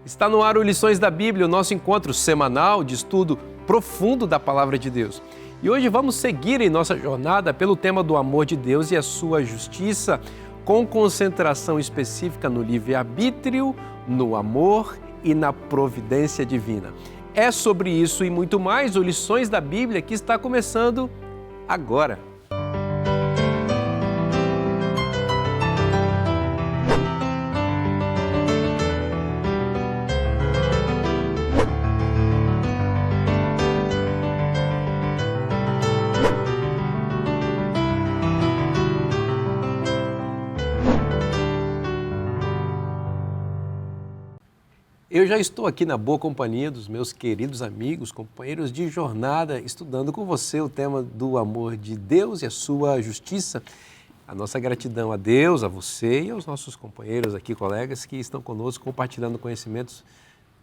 Está no ar o Lições da Bíblia, o nosso encontro semanal de estudo profundo da Palavra de Deus. E hoje vamos seguir em nossa jornada pelo tema do amor de Deus e a sua justiça, com concentração específica no livre-arbítrio, no amor e na providência divina. É sobre isso e muito mais o Lições da Bíblia que está começando agora. Eu já estou aqui na boa companhia dos meus queridos amigos, companheiros de jornada, estudando com você o tema do amor de Deus e a sua justiça. A nossa gratidão a Deus, a você e aos nossos companheiros aqui, colegas que estão conosco compartilhando conhecimentos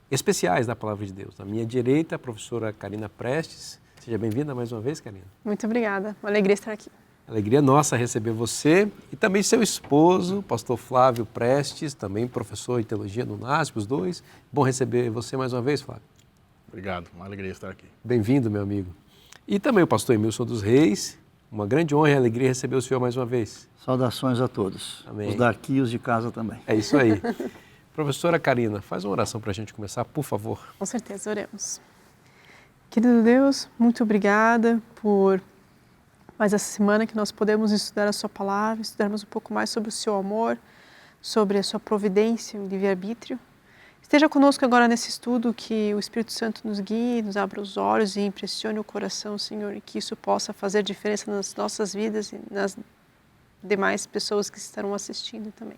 especiais da Palavra de Deus. À minha direita, a professora Karina Prestes. Seja bem-vinda mais uma vez, Karina. Muito obrigada, uma alegria estar aqui. Alegria nossa receber você e também seu esposo, pastor Flávio Prestes, também professor de teologia no NASP, os dois. Bom receber você mais uma vez, Flávio. Obrigado, uma alegria estar aqui. Bem-vindo, meu amigo. E também o pastor Emilson dos Reis, uma grande honra e alegria receber o senhor mais uma vez. Saudações a todos, Amém. Os daqui e os de casa também. É isso aí. Professora Karina, faz uma oração para a gente começar, por favor. Com certeza, oremos. Querido Deus, muito obrigada por mais essa semana que nós podemos estudar a sua palavra, estudarmos um pouco mais sobre o seu amor, sobre a sua providência e livre-arbítrio. Esteja conosco agora nesse estudo, que o Espírito Santo nos guie, nos abra os olhos e impressione o coração, Senhor, e que isso possa fazer diferença nas nossas vidas e nas demais pessoas que estarão assistindo também.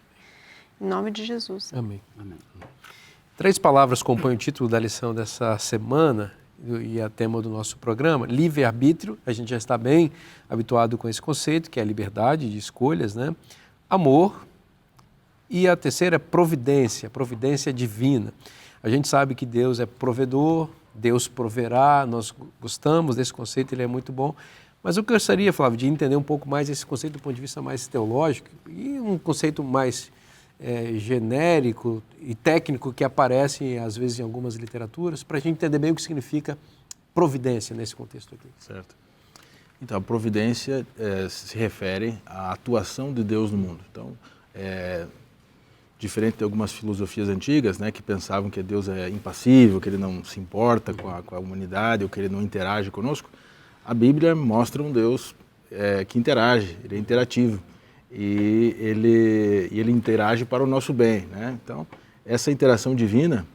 Em nome de Jesus. Amém. Amém. 3 palavras compõem o título da lição dessa semana e a tema do nosso programa. Livre-arbítrio, a gente já está bem habituado com esse conceito, que é a liberdade de escolhas, né? Amor. E a terceira é providência, providência divina. A gente sabe que Deus é provedor, Deus proverá, nós gostamos desse conceito, ele é muito bom. Mas eu gostaria, Flávio, de entender um pouco mais esse conceito do ponto de vista mais teológico e um conceito mais genérico e técnico que aparece, às vezes, em algumas literaturas, para a gente entender bem o que significa providência nesse contexto aqui. Certo. Então, a providência se refere à atuação de Deus no mundo. Então, diferente de algumas filosofias antigas, né, que pensavam que Deus é impassível, que Ele não se importa com a humanidade, ou que Ele não interage conosco, a Bíblia mostra um Deus que interage, Ele é interativo. E ele interage para o nosso bem, né? Então, essa interação divina,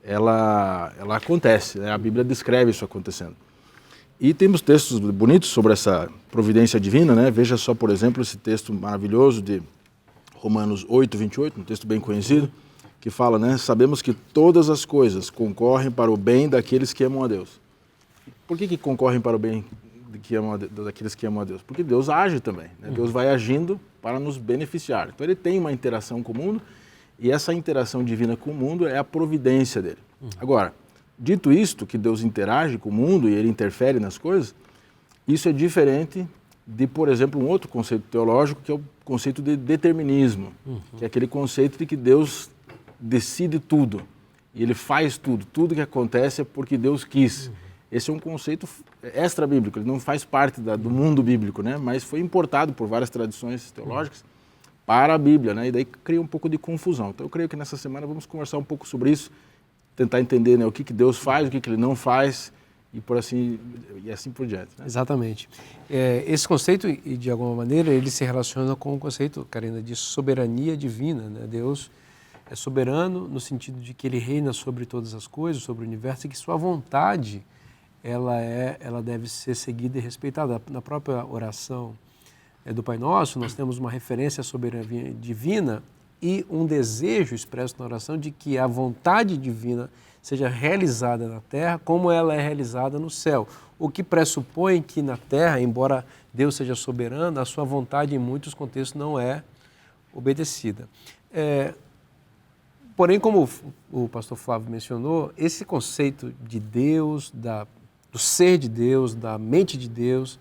ela acontece, né? A Bíblia descreve isso acontecendo. E temos textos bonitos sobre essa providência divina, né? Veja só, por exemplo, esse texto maravilhoso de Romanos 8, 28, um texto bem conhecido, que fala, né? Sabemos que todas as coisas concorrem para o bem daqueles que amam a Deus. Por que concorrem para o bem daqueles que amam a Deus? Porque Deus age também, né? Deus vai agindo para nos beneficiar. Então ele tem uma interação com o mundo e essa interação divina com o mundo é a providência dele. Agora, dito isto, que Deus interage com o mundo e ele interfere nas coisas, isso é diferente de, por exemplo, um outro conceito teológico, que é o conceito de determinismo, que é aquele conceito de que Deus decide tudo e ele faz tudo. Tudo que acontece é porque Deus quis. Esse é um conceito extra-bíblico, ele não faz parte do mundo bíblico, né? Mas foi importado por várias tradições teológicas para a Bíblia, né? E daí cria um pouco de confusão. Então eu creio que nessa semana vamos conversar um pouco sobre isso, tentar entender, né, o que Deus faz, o que Ele não faz e assim por diante, né? Exatamente. Esse conceito, de alguma maneira, ele se relaciona com o conceito, Karina, de soberania divina, né? Deus é soberano no sentido de que Ele reina sobre todas as coisas, sobre o universo, e que sua vontade ela deve ser seguida e respeitada. Na própria oração do Pai Nosso, nós temos uma referência à soberania divina e um desejo expresso na oração de que a vontade divina seja realizada na terra como ela é realizada no céu. O que pressupõe que na terra, embora Deus seja soberano, a sua vontade em muitos contextos não é obedecida. Porém, como o pastor Flávio mencionou, esse conceito de Deus, do ser de Deus, da mente de Deus,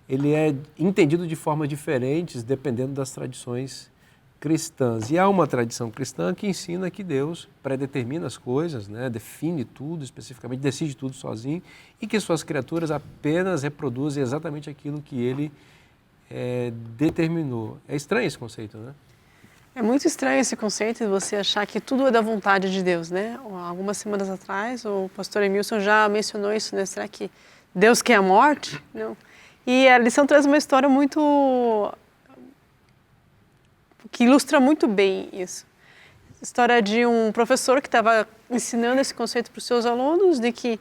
ele é entendido de formas diferentes dependendo das tradições cristãs. E há uma tradição cristã que ensina que Deus predetermina as coisas, né? Define tudo especificamente, decide tudo sozinho e que suas criaturas apenas reproduzem exatamente aquilo que ele determinou. É estranho esse conceito, né? É muito estranho esse conceito de você achar que tudo é da vontade de Deus, né? Algumas semanas atrás, o pastor Emilson já mencionou isso, né? Será que Deus quer a morte? Não. E a lição traz uma história que ilustra muito bem isso. História de um professor que estava ensinando esse conceito para os seus alunos de que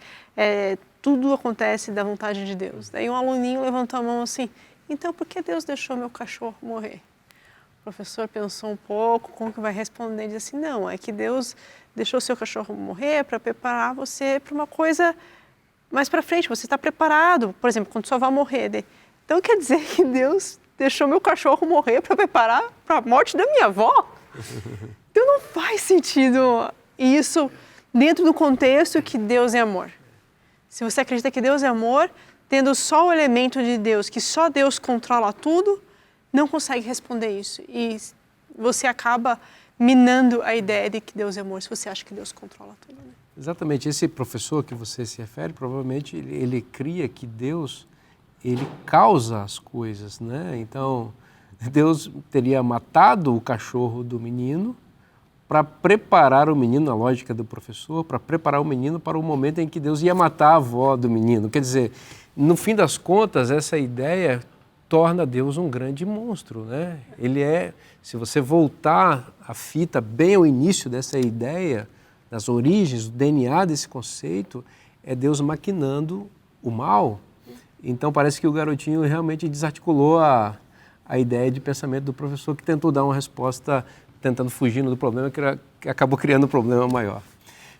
tudo acontece da vontade de Deus. Daí um aluninho levantou a mão assim, então por que Deus deixou meu cachorro morrer? O professor pensou um pouco, como que vai responder? Ele disse assim, não, é que Deus deixou seu cachorro morrer para preparar você para uma coisa mais para frente, você está preparado, por exemplo, quando sua avó morrer. Então quer dizer que Deus deixou meu cachorro morrer para preparar para a morte da minha avó? Então não faz sentido isso dentro do contexto que Deus é amor. Se você acredita que Deus é amor, tendo só o elemento de Deus, que só Deus controla tudo, não consegue responder isso. E você acaba minando a ideia de que Deus é amor, se você acha que Deus controla tudo. Né? Exatamente. Esse professor que você se refere, provavelmente ele cria que Deus, ele causa as coisas, né? Então, Deus teria matado o cachorro do menino para preparar o menino, na lógica do professor, para preparar o menino para o momento em que Deus ia matar a avó do menino. Quer dizer, no fim das contas, essa ideia torna Deus um grande monstro, né? Ele se você voltar a fita bem ao início dessa ideia, das origens, do DNA desse conceito, é Deus maquinando o mal. Então parece que o garotinho realmente desarticulou a ideia de pensamento do professor, que tentou dar uma resposta tentando fugir do problema, que acabou criando um problema maior.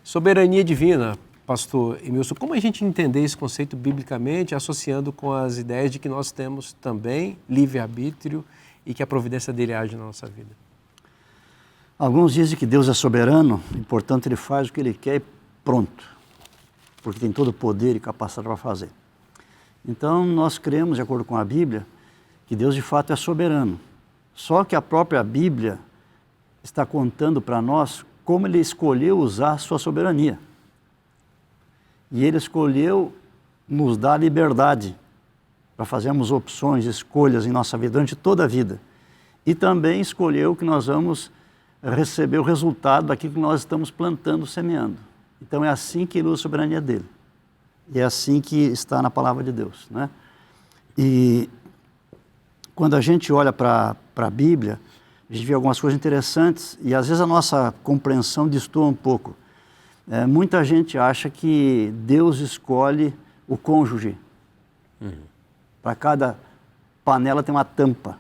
Soberania divina, pastor Emilson, como a gente entender esse conceito biblicamente, associando com as ideias de que nós temos também livre-arbítrio e que a providência dele age na nossa vida? Alguns dizem que Deus é soberano e, portanto, ele faz o que ele quer e pronto, porque tem todo o poder e capacidade para fazer. Então, nós cremos, de acordo com a Bíblia, que Deus de fato é soberano. Só que a própria Bíblia está contando para nós como ele escolheu usar a sua soberania. E ele escolheu nos dar liberdade para fazermos opções, escolhas em nossa vida, durante toda a vida. E também escolheu que nós vamos receber o resultado daquilo que nós estamos plantando, semeando. Então é assim que ele usa a soberania dele. E é assim que está na palavra de Deus, né? E quando a gente olha para a Bíblia, a gente vê algumas coisas interessantes e às vezes a nossa compreensão destoa um pouco. Muita gente acha que Deus escolhe o cônjuge. Para cada panela tem uma tampa.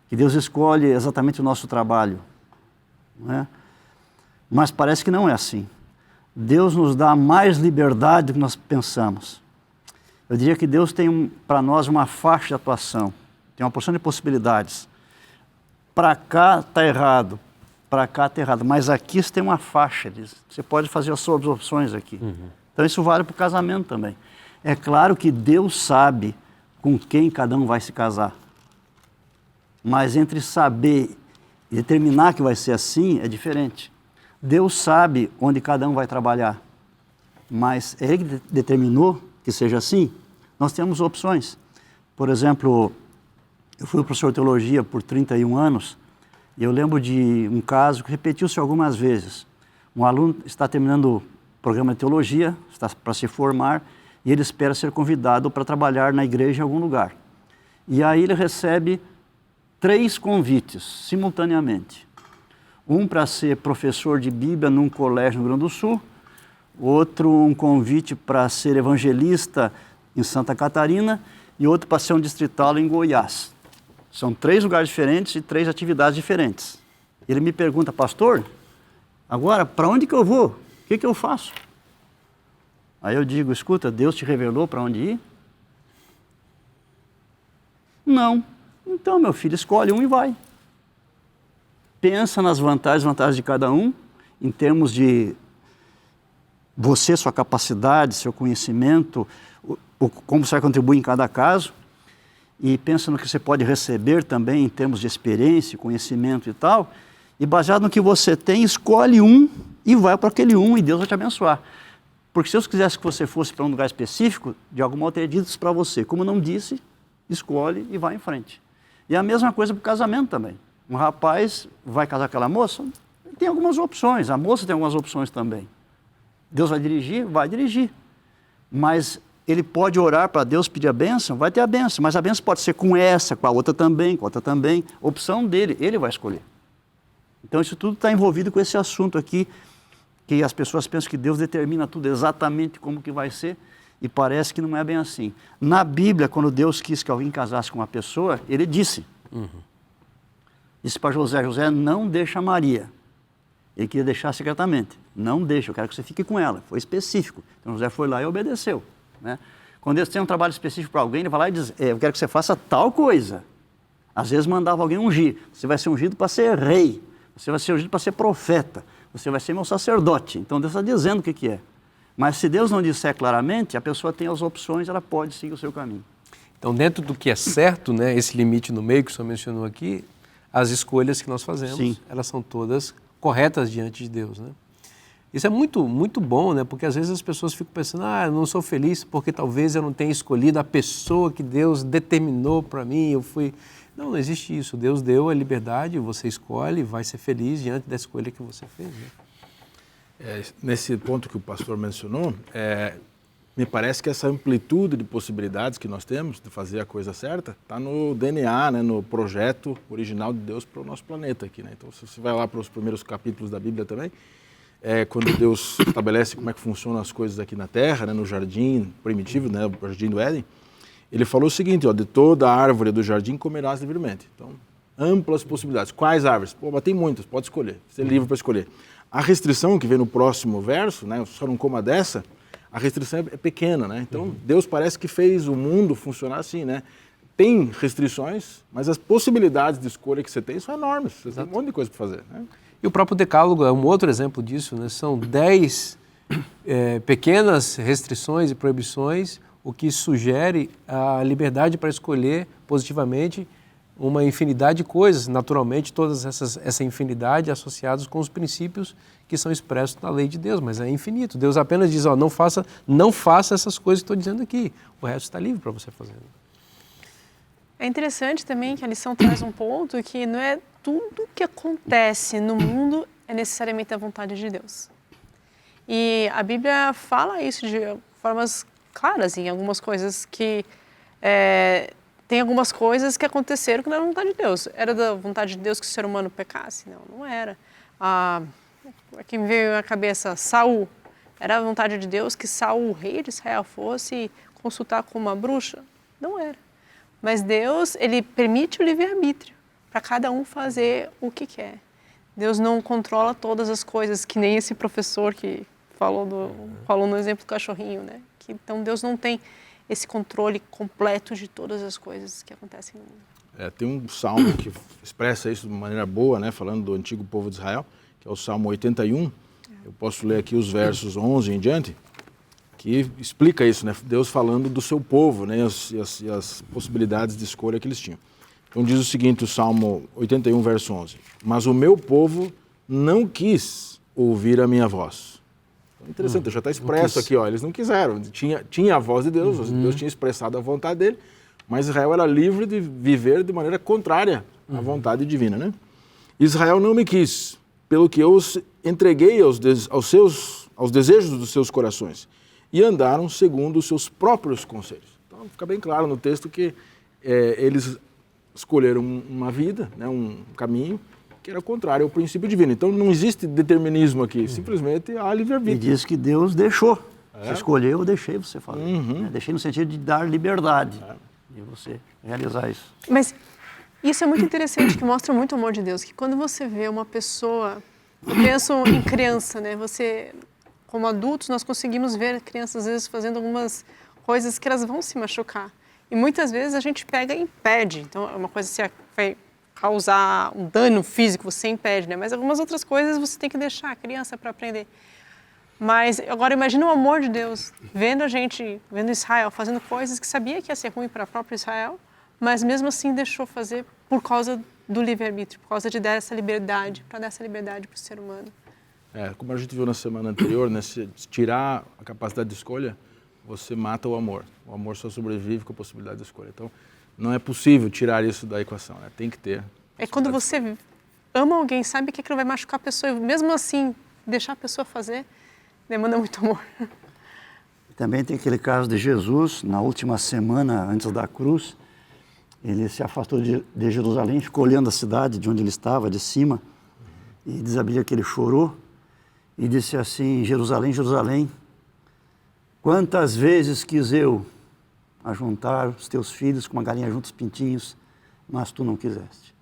Que Deus escolhe exatamente o nosso trabalho. Não é? Mas parece que não é assim. Deus nos dá mais liberdade do que nós pensamos. Eu diria que Deus tem para nós uma faixa de atuação. Tem uma porção de possibilidades. Para cá está errado. Para cá está errado, mas aqui você tem uma faixa, você pode fazer as suas opções aqui. Então isso vale para o casamento também. É claro que Deus sabe com quem cada um vai se casar, mas entre saber e determinar que vai ser assim é diferente. Deus sabe onde cada um vai trabalhar, mas é Ele que determinou que seja assim. Nós temos opções. Por exemplo, eu fui professor de teologia por 31 anos, e eu lembro de um caso que repetiu-se algumas vezes. Um aluno está terminando o programa de teologia, está para se formar, e ele espera ser convidado para trabalhar na igreja em algum lugar. E aí ele recebe 3 convites simultaneamente. Um para ser professor de Bíblia num colégio no Rio Grande do Sul, outro um convite para ser evangelista em Santa Catarina e outro para ser um distrital em Goiás. São 3 lugares diferentes e 3 atividades diferentes. Ele me pergunta, pastor, agora para onde que eu vou? O que eu faço? Aí eu digo, escuta, Deus te revelou para onde ir? Não. Então, meu filho, escolhe um e vai. Pensa nas vantagens e desvantagens de cada um, em termos de você, sua capacidade, seu conhecimento, como você vai contribuir em cada caso. e pensa no que você pode receber também em termos de experiência, conhecimento e tal, e baseado no que você tem, escolhe um e vai para aquele um e Deus vai te abençoar. Porque se Deus quisesse que você fosse para um lugar específico, de algum modo teria dito isso para você. Como não disse, escolhe e vai em frente. E a mesma coisa para o casamento também. Um rapaz vai casar com aquela moça, tem algumas opções, a moça tem algumas opções também. Deus vai dirigir? Vai dirigir. Mas ele pode orar para Deus, pedir a bênção? Vai ter a bênção, mas a bênção pode ser com essa, com a outra também, com a outra também. Opção dele, ele vai escolher. Então isso tudo está envolvido com esse assunto aqui, que as pessoas pensam que Deus determina tudo exatamente como que vai ser, e parece que não é bem assim. Na Bíblia, quando Deus quis que alguém casasse com uma pessoa, ele disse. Disse para José, José, não deixa Maria. Ele queria deixar secretamente. Não deixa, eu quero que você fique com ela. Foi específico. Então José foi lá e obedeceu. Né? Quando Deus tem um trabalho específico para alguém, ele vai lá e diz, eu quero que você faça tal coisa. Às vezes mandava alguém ungir. Você vai ser ungido para ser rei. Você vai ser ungido para ser profeta. Você vai ser meu sacerdote. Então Deus está dizendo o que é. Mas se Deus não disser claramente, a pessoa tem as opções, ela pode seguir o seu caminho. Então, dentro do que é certo, né, esse limite no meio que o senhor mencionou aqui, as escolhas que nós fazemos, Sim. elas são todas corretas diante de Deus, né? Isso é muito, muito bom, né? Porque às vezes as pessoas ficam pensando, eu não sou feliz porque talvez eu não tenha escolhido a pessoa que Deus determinou para mim, eu fui... Não existe isso. Deus deu a liberdade, você escolhe e vai ser feliz diante da escolha que você fez, né? Nesse ponto que o pastor mencionou, me parece que essa amplitude de possibilidades que nós temos de fazer a coisa certa está no DNA, né, no projeto original de Deus para o nosso planeta aqui, né? Então, se você vai lá para os primeiros capítulos da Bíblia também, quando Deus estabelece como é que funcionam as coisas aqui na Terra, né, no jardim primitivo, né, o jardim do Éden, ele falou o seguinte, de toda a árvore do jardim comerás livremente. Então, amplas possibilidades. Quais árvores? Pô, mas tem muitas, pode escolher, você é livre para escolher. A restrição que vem no próximo verso, né, só não coma dessa, a restrição é pequena, né? Então, Deus parece que fez o mundo funcionar assim, né? Tem restrições, mas as possibilidades de escolha que você tem são enormes. Você tem um monte de coisa para fazer, né? E o próprio Decálogo é um outro exemplo disso, né? São 10 pequenas restrições e proibições, o que sugere a liberdade para escolher positivamente uma infinidade de coisas, naturalmente todas essa infinidade associadas com os princípios que são expressos na lei de Deus, mas é infinito. Deus apenas diz, não faça essas coisas que estou dizendo aqui, o resto está livre para você fazer. É interessante também que a lição traz um ponto que não é tudo que acontece no mundo é necessariamente a vontade de Deus. E a Bíblia fala isso de formas claras em algumas coisas que... tem algumas coisas que aconteceram que não era vontade de Deus. Era da vontade de Deus que o ser humano pecasse? Não era. Aqui me veio à cabeça Saul. Era a vontade de Deus que Saul, o rei de Israel, fosse consultar com uma bruxa? Não era. Mas Deus, ele permite o livre-arbítrio para cada um fazer o que quer. Deus não controla todas as coisas, que nem esse professor que falou no exemplo do cachorrinho, né? Então Deus não tem esse controle completo de todas as coisas que acontecem no mundo. Tem um salmo que expressa isso de maneira boa, né, falando do antigo povo de Israel, que é o Salmo 81. Eu posso ler aqui os versos 11 em diante, que explica isso, né? Deus falando do seu povo, né, e as possibilidades de escolha que eles tinham. Então diz o seguinte, o Salmo 81, verso 11. Mas o meu povo não quis ouvir a minha voz. Interessante, já está expresso aqui, eles não quiseram, tinha a voz de Deus, Deus tinha expressado a vontade dele, mas Israel era livre de viver de maneira contrária à vontade divina, né? Israel não me quis, pelo que eu os entreguei aos desejos dos seus corações, e andaram segundo os seus próprios conselhos. Então fica bem claro no texto que eles escolheram uma vida, né, um caminho, que era contrário ao princípio divino. Então não existe determinismo aqui, simplesmente há livre-arbítrio. E diz que Deus deixou. Você escolheu, eu deixei você fazer. Deixei no sentido de dar liberdade de você realizar isso. Mas isso é muito interessante, que mostra muito o amor de Deus, que quando você vê uma pessoa, eu penso em criança, né? Como adultos, nós conseguimos ver crianças às vezes fazendo algumas coisas que elas vão se machucar. E muitas vezes a gente pega e impede. Então é uma coisa que vai causar um dano físico, você impede, né? Mas algumas outras coisas você tem que deixar a criança para aprender. Mas agora imagina o amor de Deus, vendo Israel fazendo coisas que sabia que ia ser ruim para a própria Israel, mas mesmo assim deixou fazer por causa do livre-arbítrio, por causa de dar essa liberdade, para dar essa liberdade para o ser humano. Como a gente viu na semana anterior, né, se tirar a capacidade de escolha, você mata o amor. O amor só sobrevive com a possibilidade de escolha. Então, não é possível tirar isso da equação, né? Tem que ter. É quando você ama alguém, sabe que aquilo vai machucar a pessoa, e mesmo assim, deixar a pessoa fazer, demanda muito amor. Também tem aquele caso de Jesus, na última semana antes da cruz, ele se afastou de Jerusalém, ficou olhando a cidade de onde ele estava, de cima, e diz a Bíblia que ele chorou e disse assim: Jerusalém, Jerusalém, quantas vezes quis eu ajuntar os teus filhos como a galinha junta os pintinhos, mas tu não quiseste.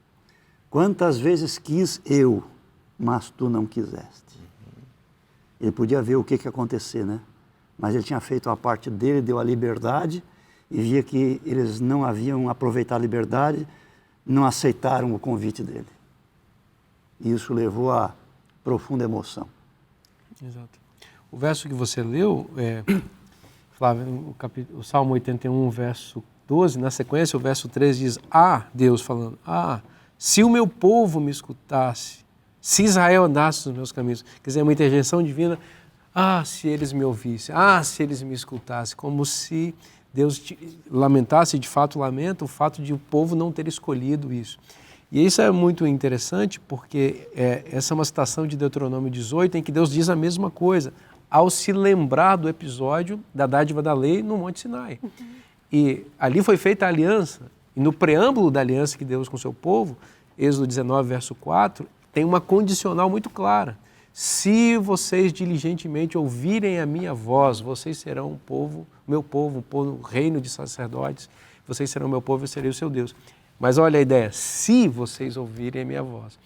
Quantas vezes quis eu, mas tu não quiseste. Ele podia ver o que ia acontecer, né? Mas ele tinha feito a parte dele, deu a liberdade, e via que eles não haviam aproveitado a liberdade, não aceitaram o convite dele. E isso levou a profunda emoção. Exato. O verso que você leu, Flávio, o Salmo 81, verso 12, na sequência o verso 13 diz: Deus falando, se o meu povo me escutasse, se Israel andasse nos meus caminhos. Quer dizer, uma interjeição divina, se eles me ouvissem, se eles me escutassem, como se Deus lamentasse, de fato lamenta o fato de o povo não ter escolhido isso. E isso é muito interessante porque essa é uma citação de Deuteronômio 18 em que Deus diz a mesma coisa, ao se lembrar do episódio da dádiva da lei no Monte Sinai. E ali foi feita a aliança, e no preâmbulo da aliança que Deus com o seu povo, Êxodo 19, verso 4, tem uma condicional muito clara. Se vocês diligentemente ouvirem a minha voz, vocês serão meu povo, um reino de sacerdotes, vocês serão meu povo e eu serei o seu Deus. Mas olha a ideia, se vocês ouvirem a minha voz.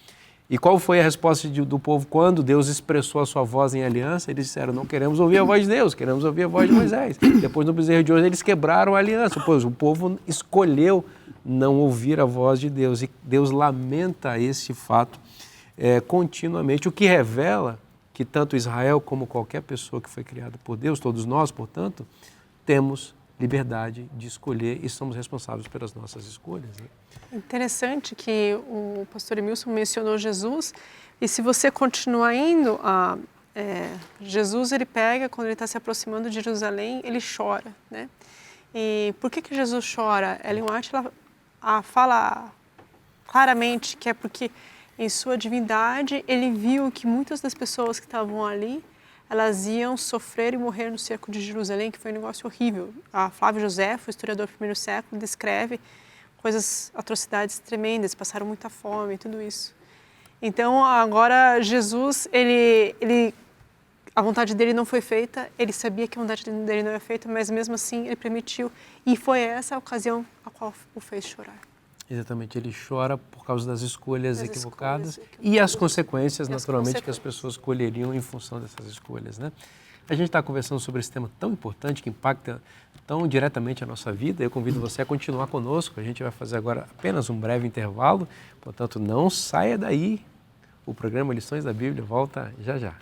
E qual foi a resposta do povo quando Deus expressou a sua voz em aliança? Eles disseram, não queremos ouvir a voz de Deus, queremos ouvir a voz de Moisés. Depois, no bezerro de hoje, eles quebraram a aliança, pois o povo escolheu não ouvir a voz de Deus. E Deus lamenta esse fato continuamente, o que revela que tanto Israel como qualquer pessoa que foi criada por Deus, todos nós, portanto, temos liberdade de escolher e somos responsáveis pelas nossas escolhas. Né? Interessante que o pastor Emilson mencionou Jesus, e se você continuar indo, Jesus ele pega, quando ele está se aproximando de Jerusalém, ele chora. Né? E por que Jesus chora? Ellen White fala claramente que é porque em sua divindade ele viu que muitas das pessoas que estavam ali, elas iam sofrer e morrer no cerco de Jerusalém, que foi um negócio horrível. A Flávio Josefo, o historiador do primeiro século, descreve atrocidades tremendas, passaram muita fome e tudo isso. Então, agora, Jesus, a vontade dele não foi feita, ele sabia que a vontade dele não era feita, mas mesmo assim ele permitiu, e foi essa a ocasião a qual o fez chorar. Exatamente, ele chora por causa das escolhas equivocadas e as consequências, naturalmente, que as pessoas colheriam em função dessas escolhas, né? A gente está conversando sobre esse tema tão importante, que impacta tão diretamente a nossa vida. Eu convido você a continuar conosco. A gente vai fazer agora apenas um breve intervalo, portanto, não saia daí. O programa Lições da Bíblia volta já já.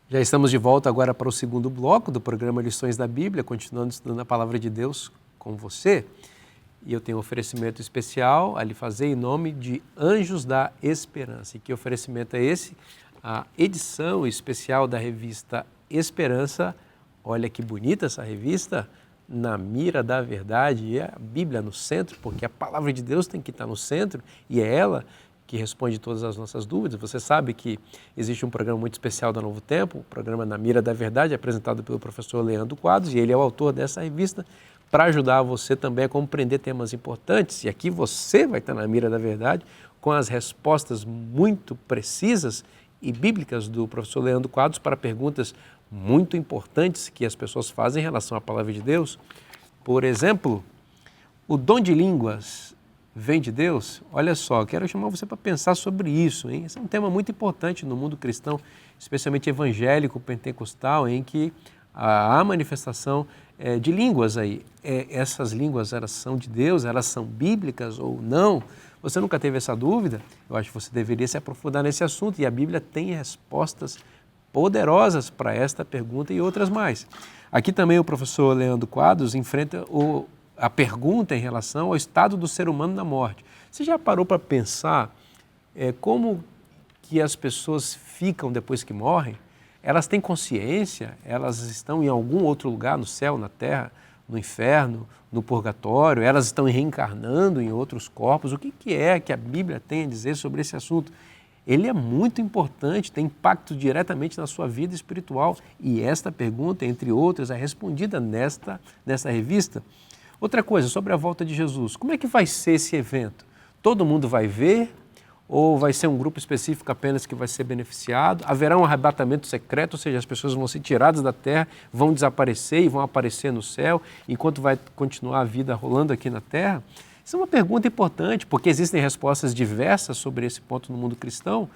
Já estamos de volta agora para o segundo bloco do programa Lições da Bíblia, continuando estudando a Palavra de Deus com você. E eu tenho um oferecimento especial a lhe fazer em nome de Anjos da Esperança. E que oferecimento é esse? A edição especial da revista Esperança. Olha que bonita essa revista, na mira da verdade, e a Bíblia no centro, porque a Palavra de Deus tem que estar no centro e é ela que responde todas as nossas dúvidas. Você sabe que existe um programa muito especial da Novo Tempo, o programa Na Mira da Verdade, apresentado pelo professor Leandro Quadros, e ele é o autor dessa revista, para ajudar você também a compreender temas importantes. E aqui você vai estar na mira da verdade, com as respostas muito precisas e bíblicas do professor Leandro Quadros para perguntas muito importantes que as pessoas fazem em relação à Palavra de Deus. Por exemplo, o dom de línguas vem de Deus? Olha só, quero chamar você para pensar sobre isso, hein? Esse é um tema muito importante no mundo cristão, especialmente evangélico, pentecostal, em que há manifestação de línguas aí. Essas línguas, elas são de Deus, elas são bíblicas ou não? Você nunca teve essa dúvida? Eu acho que você deveria se aprofundar nesse assunto, e a Bíblia tem respostas poderosas para esta pergunta e outras mais. Aqui também o professor Leandro Quadros enfrenta a pergunta em relação ao estado do ser humano na morte. Você já parou para pensar como que as pessoas ficam depois que morrem? Elas têm consciência? Elas estão em algum outro lugar, no céu, na terra, no inferno, no purgatório? Elas estão reencarnando em outros corpos? O que é que a Bíblia tem a dizer sobre esse assunto? Ele é muito importante, tem impacto diretamente na sua vida espiritual. E esta pergunta, entre outras, é respondida nesta revista. Outra coisa, sobre a volta de Jesus. Como é que vai ser esse evento? Todo mundo vai ver? Ou vai ser um grupo específico apenas que vai ser beneficiado? Haverá um arrebatamento secreto, ou seja, as pessoas vão ser tiradas da terra, vão desaparecer e vão aparecer no céu, enquanto vai continuar a vida rolando aqui na terra? Isso é uma pergunta importante, porque existem respostas diversas sobre esse ponto no mundo cristão,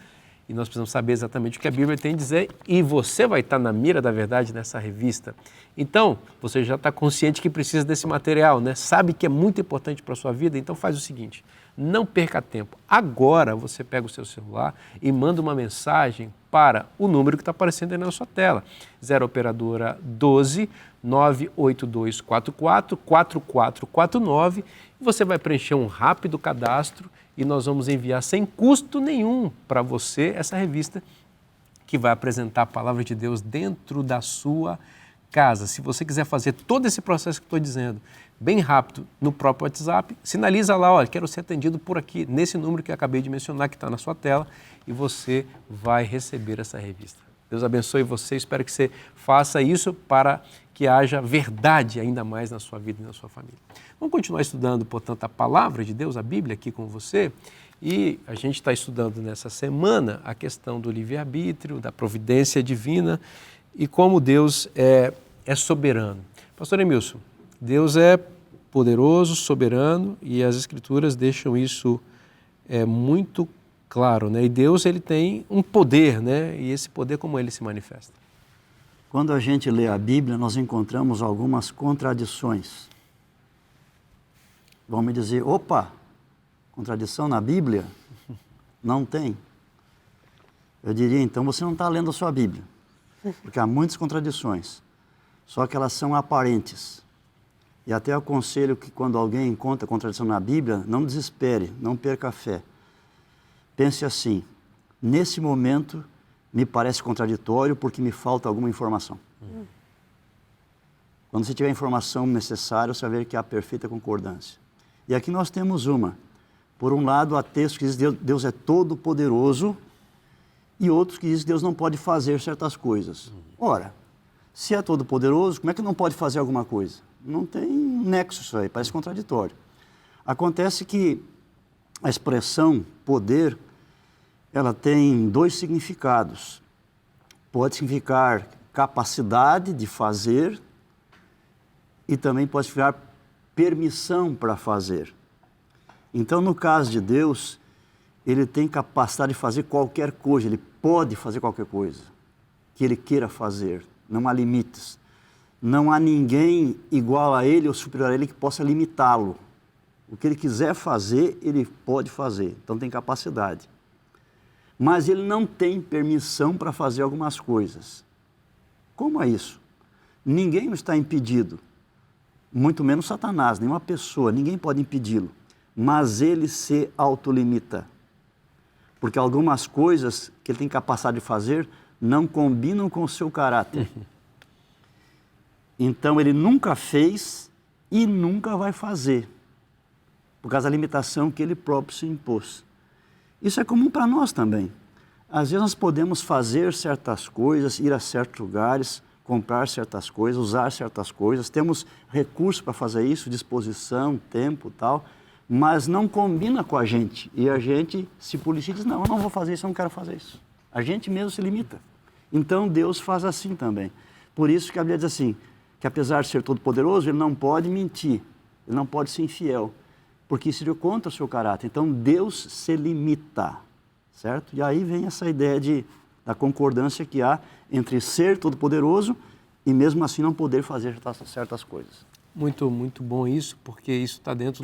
e nós precisamos saber exatamente o que a Bíblia tem a dizer, e você vai estar na mira da verdade nessa revista. Então, você já está consciente que precisa desse material, né? Sabe que é muito importante para a sua vida, então faz o seguinte: não perca tempo. Agora você pega o seu celular e manda uma mensagem para o número que está aparecendo aí na sua tela. 0 operadora 12 98244 4449. Você vai preencher um rápido cadastro e nós vamos enviar sem custo nenhum para você essa revista que vai apresentar a palavra de Deus dentro da sua casa. Se você quiser fazer todo esse processo que estou dizendo bem rápido no próprio WhatsApp, sinaliza lá, olha, quero ser atendido por aqui, nesse número que eu acabei de mencionar, que está na sua tela, e você vai receber essa revista. Deus abençoe você, espero que você faça isso para que haja verdade ainda mais na sua vida e na sua família. Vamos continuar estudando, portanto, a palavra de Deus, a Bíblia, aqui com você, e a gente está estudando nessa semana a questão do livre-arbítrio, da providência divina e como Deus é soberano. Pastor Emilson, Deus é poderoso, soberano, e as Escrituras deixam isso muito claro, né? E Deus, ele tem um poder, né? E esse poder, como ele se manifesta? Quando a gente lê a Bíblia, nós encontramos algumas contradições. Vão me dizer, opa, contradição na Bíblia? Não tem. Eu diria, então, você não está lendo a sua Bíblia, porque há muitas contradições, só que elas são aparentes. E até aconselho que quando alguém encontra contradição na Bíblia, não desespere, não perca a fé. Pense assim, nesse momento me parece contraditório porque me falta alguma informação. Quando você tiver a informação necessária, você vai ver que há perfeita concordância. E aqui nós temos uma. Por um lado, há textos que dizem que Deus é todo-poderoso e outros que dizem que Deus não pode fazer certas coisas. Ora, se é todo-poderoso, como é que não pode fazer alguma coisa? Não tem nexo isso aí, parece contraditório. Acontece que a expressão poder, ela tem dois significados. Pode significar capacidade de fazer e também pode significar permissão para fazer. Então, no caso de Deus, ele tem capacidade de fazer qualquer coisa, ele pode fazer qualquer coisa que ele queira fazer, não há limites. Não há ninguém igual a ele ou superior a ele que possa limitá-lo. O que ele quiser fazer, ele pode fazer, então tem capacidade. Mas ele não tem permissão para fazer algumas coisas. Como é isso? Ninguém está impedido, muito menos Satanás, nenhuma pessoa, ninguém pode impedi-lo. Mas ele se autolimita. Porque algumas coisas que ele tem capacidade de fazer não combinam com o seu caráter. Então ele nunca fez e nunca vai fazer, por causa da limitação que ele próprio se impôs. Isso é comum para nós também. Às vezes nós podemos fazer certas coisas, ir a certos lugares, comprar certas coisas, usar certas coisas, temos recursos para fazer isso, disposição, tempo e tal, mas não combina com a gente. E a gente se policia e diz, não, eu não vou fazer isso, eu não quero fazer isso. A gente mesmo se limita. Então Deus faz assim também. Por isso que a Bíblia diz assim, que apesar de ser todo-poderoso, ele não pode mentir, ele não pode ser infiel, porque isso seria contra o seu caráter. Então Deus se limita, certo? E aí vem essa ideia da concordância que há entre ser todo-poderoso e mesmo assim não poder fazer certas coisas. Muito, muito bom isso, porque isso está dentro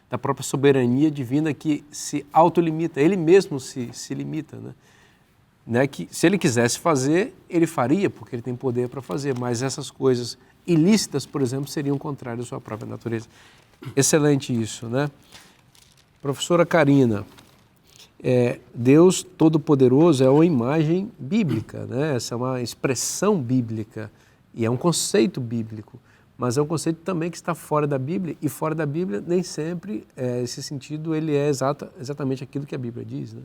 da própria soberania divina que se autolimita, ele mesmo se limita, né? né, que se ele quisesse fazer, ele faria, porque ele tem poder para fazer, mas essas coisas ilícitas, por exemplo, seriam contrárias à sua própria natureza. Excelente isso, né? Professora Karina, Deus Todo-Poderoso é uma imagem bíblica, né? Essa é uma expressão bíblica e é um conceito bíblico, mas é um conceito também que está fora da Bíblia, e fora da Bíblia nem sempre esse sentido ele é exatamente aquilo que a Bíblia diz, né?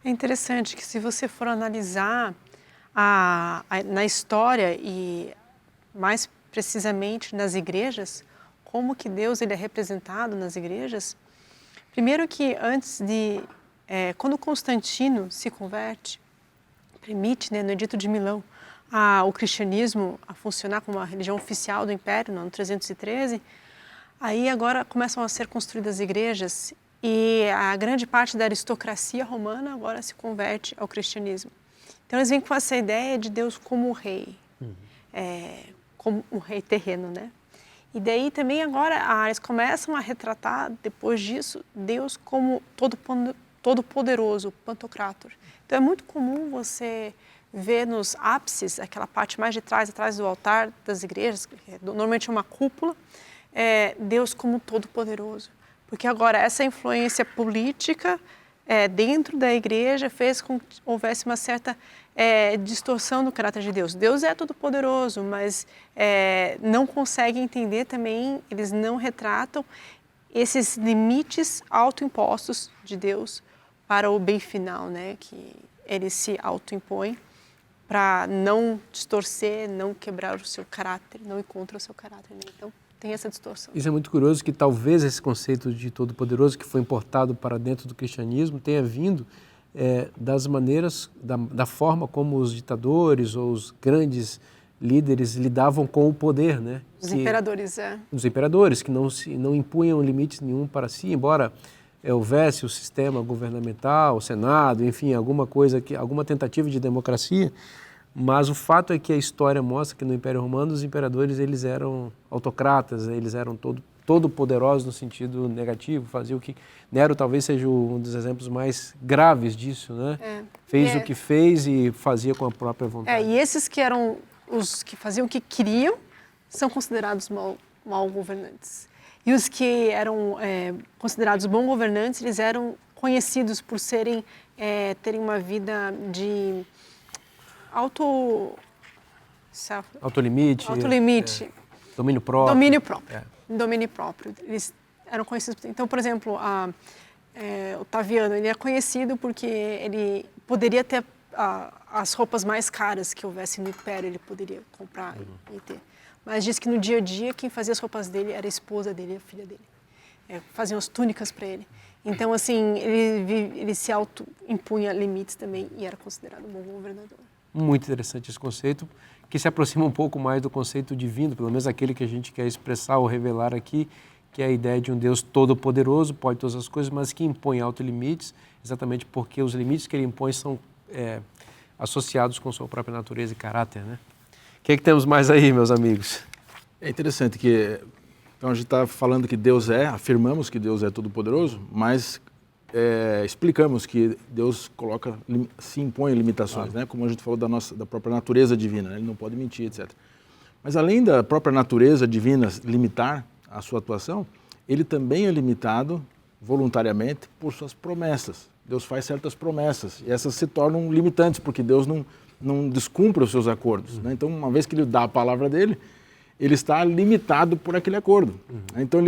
É interessante que se você for analisar na história e mais precisamente nas igrejas, como que Deus ele é representado nas igrejas, primeiro que quando Constantino se converte, permite, né, no Edito de Milão, o cristianismo a funcionar como a religião oficial do Império, no ano 313, aí agora começam a ser construídas igrejas e a grande parte da aristocracia romana agora se converte ao cristianismo. Então eles vêm com essa ideia de Deus como rei, como um rei terreno, né? E daí também agora eles começam a retratar, depois disso, Deus como todo-poderoso, Pantocrator. Então é muito comum você ver nos ápices, aquela parte mais de trás, atrás do altar das igrejas, que normalmente é uma cúpula, Deus como todo-poderoso. Porque agora essa influência política dentro da igreja fez com que houvesse uma certa distorção do caráter de Deus. Deus é todo-poderoso, mas não conseguem entender também, eles não retratam esses limites autoimpostos de Deus para o bem final, né? Que ele se autoimpõe para não distorcer, não quebrar o seu caráter, não ir contra o seu caráter, né? Então, tem essa distorção. Isso é muito curioso, que talvez esse conceito de todo-poderoso que foi importado para dentro do cristianismo tenha vindo das maneiras, da forma como os ditadores ou os grandes líderes lidavam com o poder, né? Os imperadores, Os imperadores, que não impunham limites nenhum para si, embora houvesse o sistema governamental, o Senado, enfim, alguma tentativa de democracia, mas o fato é que a história mostra que no Império Romano os imperadores eles eram autocratas, eles eram todo poderosos no sentido negativo, faziam o que... Nero talvez seja um dos exemplos mais graves disso, né? Fez o que fez e fazia com a própria vontade. E esses que eram os que faziam o que queriam são considerados mal governantes. E os que eram considerados bons governantes, eles eram conhecidos por terem uma vida de autolimite, domínio próprio. Domínio próprio. Eles eram conhecidos. Então, por exemplo, Otaviano, ele é conhecido porque ele poderia ter as roupas mais caras que houvesse no Império, ele poderia comprar e ter. Mas diz que no dia a dia quem fazia as roupas dele era a esposa dele, a filha dele. Faziam as túnicas para ele. Então, assim, ele se auto-impunha limites também e era considerado um bom governador. Muito interessante esse conceito, que se aproxima um pouco mais do conceito divino, pelo menos aquele que a gente quer expressar ou revelar aqui, que é a ideia de um Deus todo-poderoso, pode todas as coisas, mas que impõe autolimites, exatamente porque os limites que ele impõe são associados com sua própria natureza e caráter, né? O que temos mais aí, meus amigos? É interessante que então a gente está falando que afirmamos que Deus é todo-poderoso, mas explicamos que Deus se impõe limitações, né? Como a gente falou da própria natureza divina, né? Ele não pode mentir, etc. Mas além da própria natureza divina limitar a sua atuação, ele também é limitado voluntariamente por suas promessas. Deus faz certas promessas e essas se tornam limitantes porque Deus não descumpre os seus acordos, né? Então, uma vez que ele dá a palavra dele, ele está limitado por aquele acordo. Então,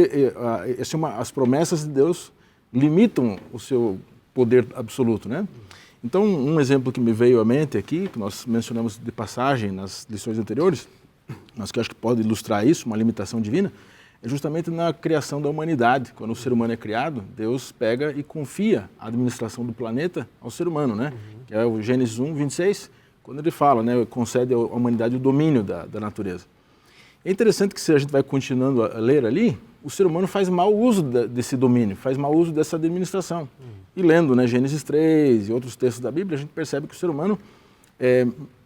as promessas de Deus limitam o seu poder absoluto, né? Então, um exemplo que me veio à mente aqui, que nós mencionamos de passagem nas lições anteriores, mas que eu acho que pode ilustrar isso, uma limitação divina, é justamente na criação da humanidade. Quando o ser humano é criado, Deus pega e confia a administração do planeta ao ser humano, né? Que é o Gênesis 1, 26, quando ele fala, né, concede à humanidade o domínio da natureza. É interessante que se a gente vai continuando a ler ali, o ser humano faz mau uso desse domínio, faz mau uso dessa administração. E lendo, né, Gênesis 3 e outros textos da Bíblia, a gente percebe que o ser humano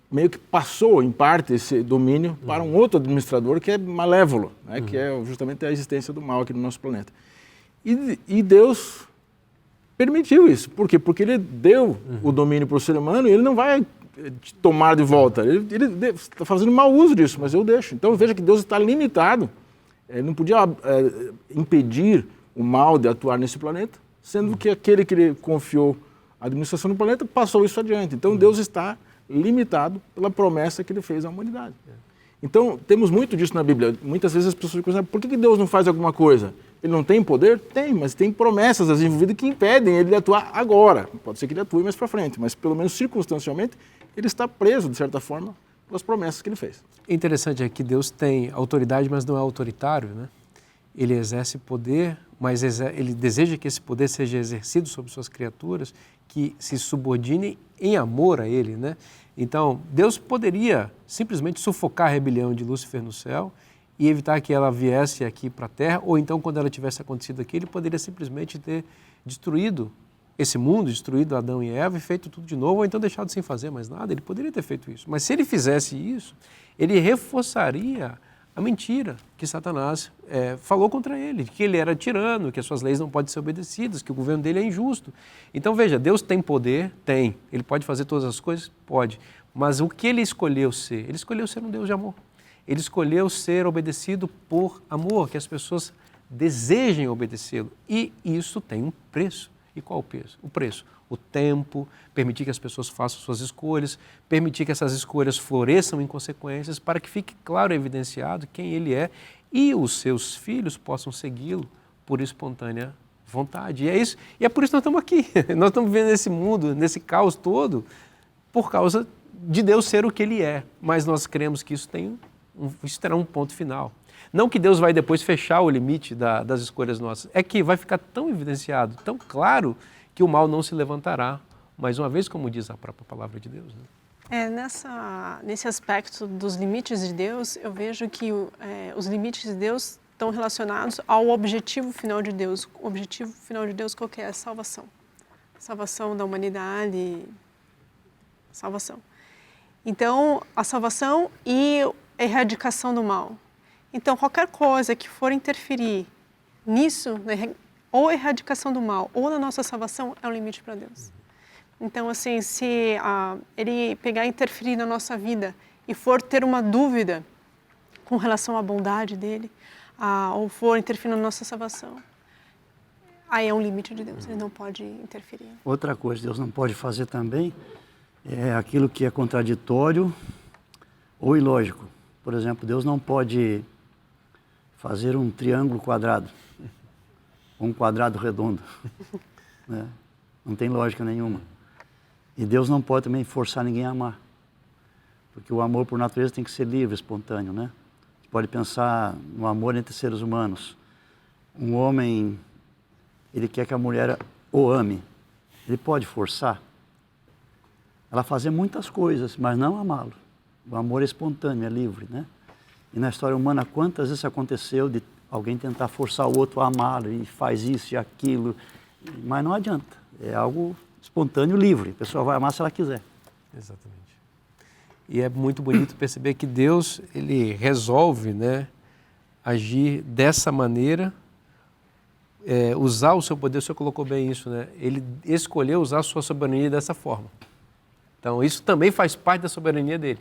meio que passou, em parte, esse domínio para um outro administrador que é malévolo, né, que é justamente a existência do mal aqui no nosso planeta. E Deus permitiu isso. Por quê? Porque ele deu o domínio para o ser humano e ele não vai te tomar de volta. Ele está fazendo mau uso disso, mas eu deixo. Então veja que Deus está limitado. Ele não podia impedir o mal de atuar nesse planeta, sendo que aquele que ele confiou a administração do planeta passou isso adiante. Então Deus está limitado pela promessa que ele fez à humanidade. Então temos muito disso na Bíblia. Muitas vezes as pessoas pensam, por que Deus não faz alguma coisa? Ele não tem poder? Tem, mas tem promessas envolvidas que impedem ele de atuar agora. Pode ser que ele atue mais para frente, mas pelo menos circunstancialmente ele está preso, de certa forma, pelas promessas que ele fez. Interessante é que Deus tem autoridade, mas não é autoritário, né? Ele exerce poder, mas ele deseja que esse poder seja exercido sobre suas criaturas, que se subordinem em amor a ele, né? Então, Deus poderia simplesmente sufocar a rebelião de Lúcifer no céu e evitar que ela viesse aqui para a Terra, ou então, quando ela tivesse acontecido aqui, ele poderia simplesmente ter destruído esse mundo, destruído Adão e Eva e feito tudo de novo, ou então deixado sem fazer mais nada. Ele poderia ter feito isso. Mas se ele fizesse isso, ele reforçaria a mentira que Satanás falou contra ele, que ele era tirano, que as suas leis não podem ser obedecidas, que o governo dele é injusto. Então veja, Deus tem poder? Tem. Ele pode fazer todas as coisas? Pode. Mas o que ele escolheu ser? Ele escolheu ser um Deus de amor. Ele escolheu ser obedecido por amor, que as pessoas desejem obedecê-lo. E isso tem um preço. E qual o preço? O preço. O tempo, permitir que as pessoas façam suas escolhas, permitir que essas escolhas floresçam em consequências para que fique claro e evidenciado quem ele é e os seus filhos possam segui-lo por espontânea vontade. E é isso. E é por isso que nós estamos aqui. Nós estamos vivendo nesse mundo, nesse caos todo, por causa de Deus ser o que ele é. Mas nós cremos que isso terá um ponto final. Não que Deus vai depois fechar o limite das escolhas nossas, é que vai ficar tão evidenciado, tão claro, que o mal não se levantará, mais uma vez, como diz a própria palavra de Deus. Né? Nesse aspecto dos limites de Deus, eu vejo que os limites de Deus estão relacionados ao objetivo final de Deus. O objetivo final de Deus qual que é? A salvação. A salvação da humanidade, salvação. Então, a salvação e a erradicação do mal. Então, qualquer coisa que for interferir nisso, ou a erradicação do mal, ou na nossa salvação, é um limite para Deus. Então, assim, se ele pegar e interferir na nossa vida e for ter uma dúvida com relação à bondade dele, ou for interferir na nossa salvação, aí é um limite de Deus, ele não pode interferir. Outra coisa que Deus não pode fazer também é aquilo que é contraditório ou ilógico. Por exemplo, Deus não pode fazer um triângulo quadrado, ou um quadrado redondo. Né? Não tem lógica nenhuma. E Deus não pode também forçar ninguém a amar. Porque o amor, por natureza, tem que ser livre, espontâneo. Né? Você pode pensar no amor entre seres humanos. Um homem, ele quer que a mulher o ame. Ele pode forçar ela fazer muitas coisas, mas não amá-lo. O amor é espontâneo, é livre, né? E na história humana, quantas vezes aconteceu de alguém tentar forçar o outro a amá-lo e faz isso e aquilo, mas não adianta. É algo espontâneo, livre. A pessoa vai amar se ela quiser. Exatamente. E é muito bonito perceber que Deus, ele resolve, né, agir dessa maneira, usar o seu poder. O senhor colocou bem isso, né? Ele escolheu usar a sua soberania dessa forma. Então, isso também faz parte da soberania dele.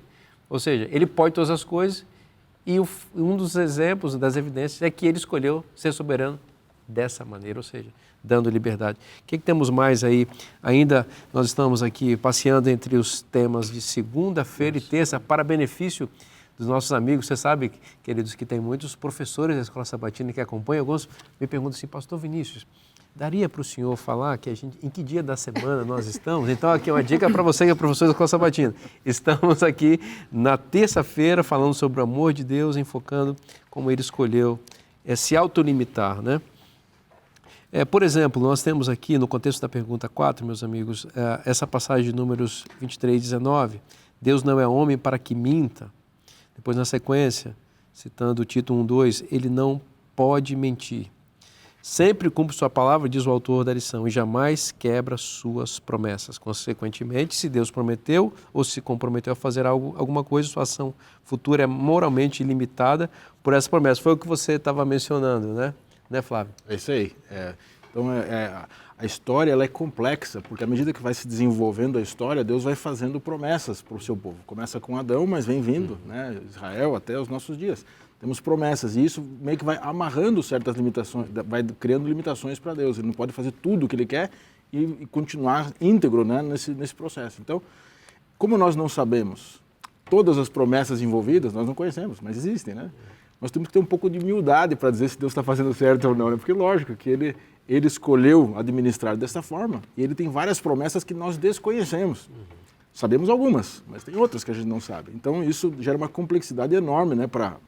Ou seja, ele pode todas as coisas e um dos exemplos, das evidências, é que ele escolheu ser soberano dessa maneira, ou seja, dando liberdade. O que temos mais aí? Ainda nós estamos aqui passeando entre os temas de segunda-feira e terça para benefício dos nossos amigos. Você sabe, queridos, que tem muitos professores da Escola Sabatina que acompanham. Alguns me perguntam assim, pastor Vinícius, daria para o senhor falar em que dia da semana nós estamos? Então, aqui é uma dica para você que é professor da Escola Sabatina. Estamos aqui na terça-feira falando sobre o amor de Deus, enfocando como ele escolheu se autolimitar, né? Por exemplo, nós temos aqui, no contexto da pergunta 4, meus amigos, essa passagem de Números 23, 19. Deus não é homem para que minta. Depois, na sequência, citando o Tito 1:2, ele não pode mentir. Sempre cumpre sua palavra, diz o autor da lição, e jamais quebra suas promessas. Consequentemente, se Deus prometeu ou se comprometeu a fazer alguma coisa, sua ação futura é moralmente limitada por essa promessa. Foi o que você estava mencionando, né? Né, Flávio? É isso aí. Então, a história ela é complexa, porque à medida que vai se desenvolvendo a história, Deus vai fazendo promessas para o seu povo. Começa com Adão, mas vem vindo, né, Israel até os nossos dias. Temos promessas e isso meio que vai amarrando certas limitações, vai criando limitações para Deus. Ele não pode fazer tudo o que Ele quer e continuar íntegro, né, nesse processo. Então, como nós não sabemos todas as promessas envolvidas, nós não conhecemos, mas existem, né? Nós temos que ter um pouco de humildade para dizer se Deus está fazendo certo ou não, né? Porque lógico que ele escolheu administrar dessa forma e Ele tem várias promessas que nós desconhecemos. Sabemos algumas, mas tem outras que a gente não sabe. Então isso gera uma complexidade enorme, né, para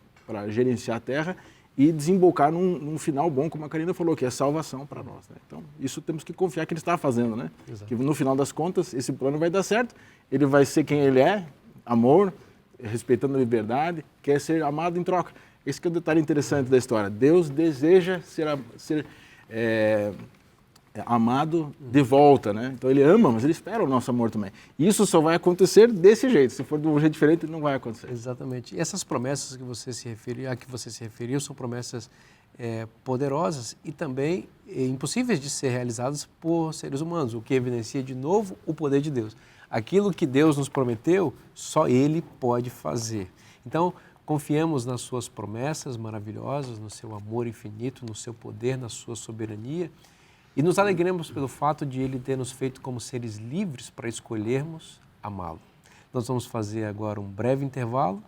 gerenciar a terra e desembocar num final bom, como a Karina falou, que é salvação para nós, né? Então isso temos que confiar que Ele está fazendo, né? Exato. Que no final das contas esse plano vai dar certo, Ele vai ser quem Ele é, amor, respeitando a liberdade, quer ser amado em troca. Esse que é o detalhe interessante da história. Deus deseja ser amado de volta, né? Então Ele ama, mas Ele espera o nosso amor também. E isso só vai acontecer desse jeito. Se for de um jeito diferente, não vai acontecer. Exatamente. E essas promessas que você se referiu são promessas poderosas e também impossíveis de ser realizadas por seres humanos, o que evidencia de novo o poder de Deus. Aquilo que Deus nos prometeu, só Ele pode fazer. Então, confiemos nas suas promessas maravilhosas, no seu amor infinito, no seu poder, na sua soberania e nos alegremos pelo fato de Ele ter nos feito como seres livres para escolhermos amá-lo. Nós vamos fazer agora um breve intervalo.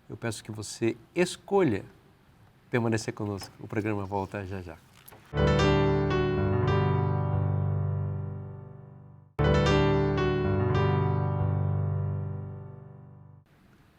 Eu peço que você escolha permanecer conosco. O programa volta já já.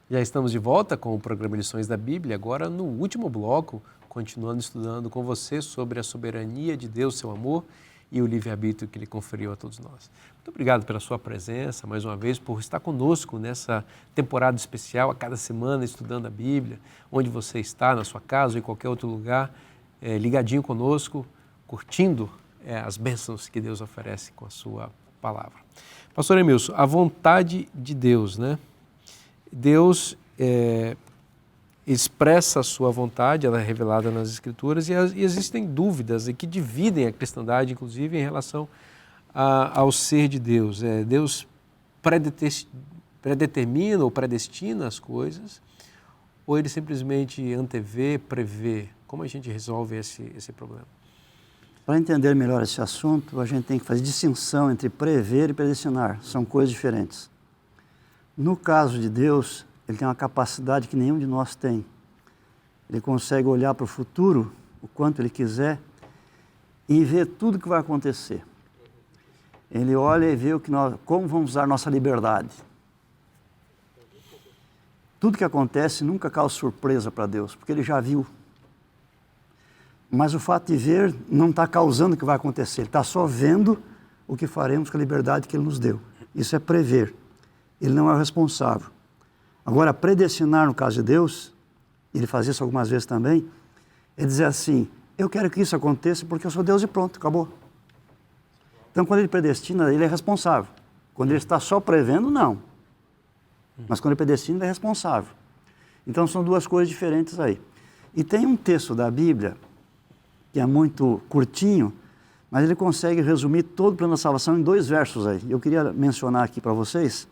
Já estamos de volta com o programa Lições da Bíblia, agora no último bloco, continuando estudando com você sobre a soberania de Deus, seu amor e o livre-arbítrio que Ele conferiu a todos nós. Muito obrigado pela sua presença, mais uma vez, por estar conosco nessa temporada especial, a cada semana estudando a Bíblia, onde você está, na sua casa ou em qualquer outro lugar, ligadinho conosco, curtindo as bênçãos que Deus oferece com a sua palavra. Pastor Emilson, a vontade de Deus, né? Deus expressa a sua vontade, ela é revelada nas Escrituras e existem dúvidas que dividem a cristandade, inclusive, em relação ao ser de Deus. Deus predetermina ou predestina as coisas ou Ele simplesmente antevê, prevê? Como a gente resolve esse problema? Para entender melhor esse assunto, a gente tem que fazer distinção entre prever e predestinar. São coisas diferentes. No caso de Deus, Ele tem uma capacidade que nenhum de nós tem. Ele consegue olhar para o futuro, o quanto Ele quiser, e ver tudo o que vai acontecer. Ele olha e vê como vamos usar nossa liberdade. Tudo que acontece nunca causa surpresa para Deus, porque Ele já viu. Mas o fato de ver não está causando o que vai acontecer. Ele está só vendo o que faremos com a liberdade que Ele nos deu. Isso é prever. Ele não é o responsável. Agora, predestinar, no caso de Deus, Ele faz isso algumas vezes também, é dizer assim, eu quero que isso aconteça porque eu sou Deus e pronto, acabou. Então, quando Ele predestina, Ele é responsável. Quando Ele está só prevendo, não. Mas quando Ele predestina, Ele é responsável. Então, são duas coisas diferentes aí. E tem um texto da Bíblia, que é muito curtinho, mas ele consegue resumir todo o plano da salvação em 2 versos aí. Eu queria mencionar aqui para vocês,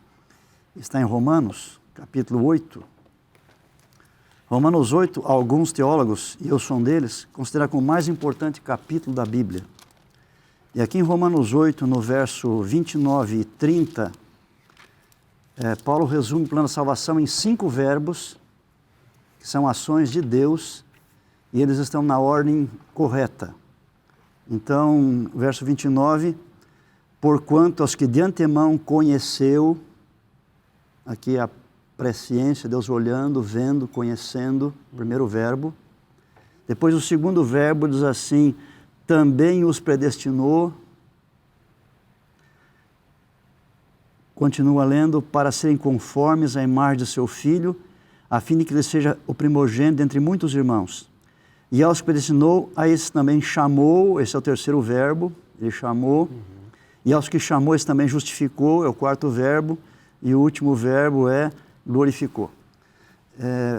está em Romanos, capítulo 8. Romanos 8, alguns teólogos, e eu sou um deles, consideram como o mais importante capítulo da Bíblia. E aqui em Romanos 8, no verso 29 e 30, Paulo resume o plano da salvação em 5 verbos, que são ações de Deus, e eles estão na ordem correta. Então, verso 29, porquanto aos que de antemão conheceu, aqui a presciência, Deus olhando, vendo, conhecendo, primeiro verbo. Depois o segundo verbo diz assim, também os predestinou, continua lendo, para serem conformes à imagem de seu Filho, a fim de que ele seja o primogênito entre muitos irmãos. E aos que predestinou, a esses também chamou, esse é o terceiro verbo, ele chamou. E aos que chamou, esse também justificou, é o quarto verbo. E o último verbo é glorificou.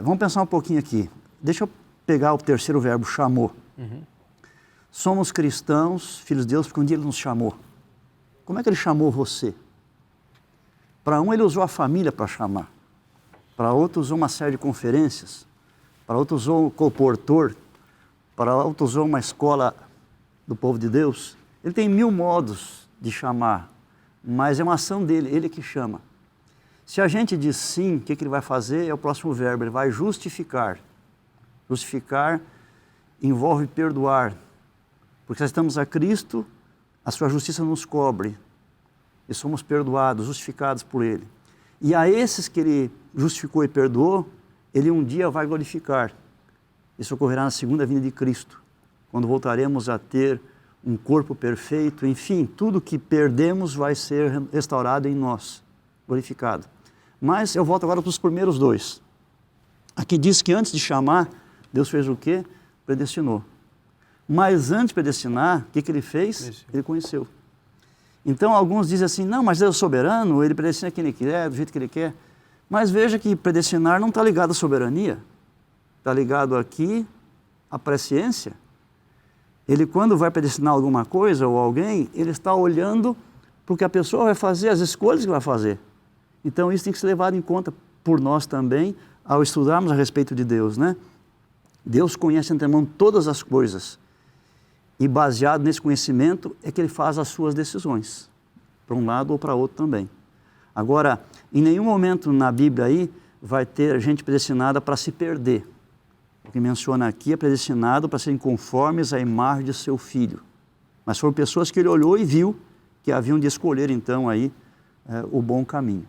Vamos pensar um pouquinho aqui. Deixa eu pegar o terceiro verbo, chamou. somos cristãos, filhos de Deus, porque um dia Ele nos chamou. Como é que Ele chamou você? Para um, Ele usou a família para chamar. Para outro, usou uma série de conferências. Para outro, usou um comportor. Para outro, usou uma escola do povo de Deus. Ele tem 1000 modos de chamar, mas é uma ação dele, Ele que chama. Se a gente diz sim, o que Ele vai fazer? É o próximo verbo, Ele vai justificar. Justificar envolve perdoar. Porque se estamos a Cristo, a sua justiça nos cobre. E somos perdoados, justificados por Ele. E a esses que Ele justificou e perdoou, Ele um dia vai glorificar. Isso ocorrerá na segunda vinda de Cristo, quando voltaremos a ter um corpo perfeito, enfim, tudo que perdemos vai ser restaurado em nós, glorificado. Mas eu volto agora para os primeiros 2. Aqui diz que antes de chamar, Deus fez o quê? Predestinou. Mas antes de predestinar, o que Ele fez? Ele conheceu. Então alguns dizem assim, não, mas Deus é soberano, Ele predestina quem Ele quer, do jeito que Ele quer. Mas veja que predestinar não está ligado à soberania, está ligado aqui à presciência. Ele, quando vai predestinar alguma coisa ou alguém, ele está olhando para o que a pessoa vai fazer, as escolhas que vai fazer. Então isso tem que ser levado em conta por nós também, ao estudarmos a respeito de Deus, né? Deus conhece de antemão todas as coisas. E baseado nesse conhecimento é que Ele faz as suas decisões, para um lado ou para outro também. Agora, em nenhum momento na Bíblia aí vai ter gente predestinada para se perder. O que menciona aqui é predestinado para serem conformes à imagem de seu filho. Mas foram pessoas que Ele olhou e viu que haviam de escolher então aí o bom caminho.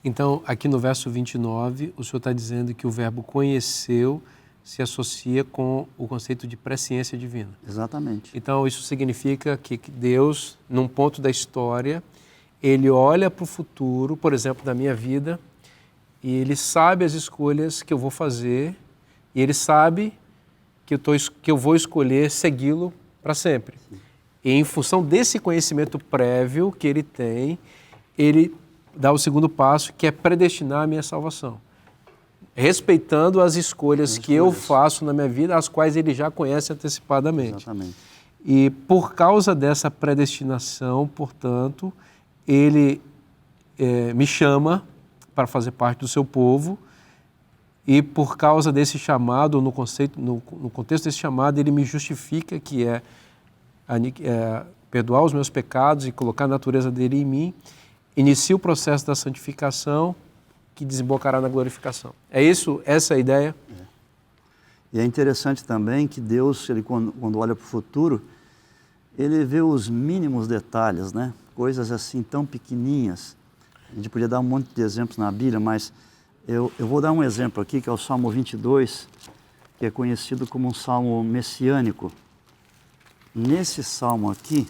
Então, aqui no verso 29, o senhor está dizendo que o verbo conheceu se associa com o conceito de presciência divina. Exatamente. Então, isso significa que Deus, num ponto da história, Ele olha para o futuro, por exemplo, da minha vida, e Ele sabe as escolhas que eu vou fazer, e Ele sabe que eu vou escolher segui-lo para sempre. Sim. E em função desse conhecimento prévio que Ele tem, Ele dá o segundo passo, que é predestinar a minha salvação. Respeitando as escolhas que eu faço na minha vida, as quais Ele já conhece antecipadamente. Exatamente. E por causa dessa predestinação, portanto, Ele me chama para fazer parte do seu povo, e por causa desse chamado, no contexto desse chamado, Ele me justifica, que é perdoar os meus pecados e colocar a natureza dEle em mim, inicia o processo da santificação, que desembocará na glorificação. É isso? Essa é a ideia? E é interessante também que Deus, Ele quando olha para o futuro, Ele vê os mínimos detalhes, né? Coisas assim tão pequenininhas. A gente podia dar um monte de exemplos na Bíblia, mas eu vou dar um exemplo aqui, que é o Salmo 22, que é conhecido como um salmo messiânico. Nesse salmo aqui,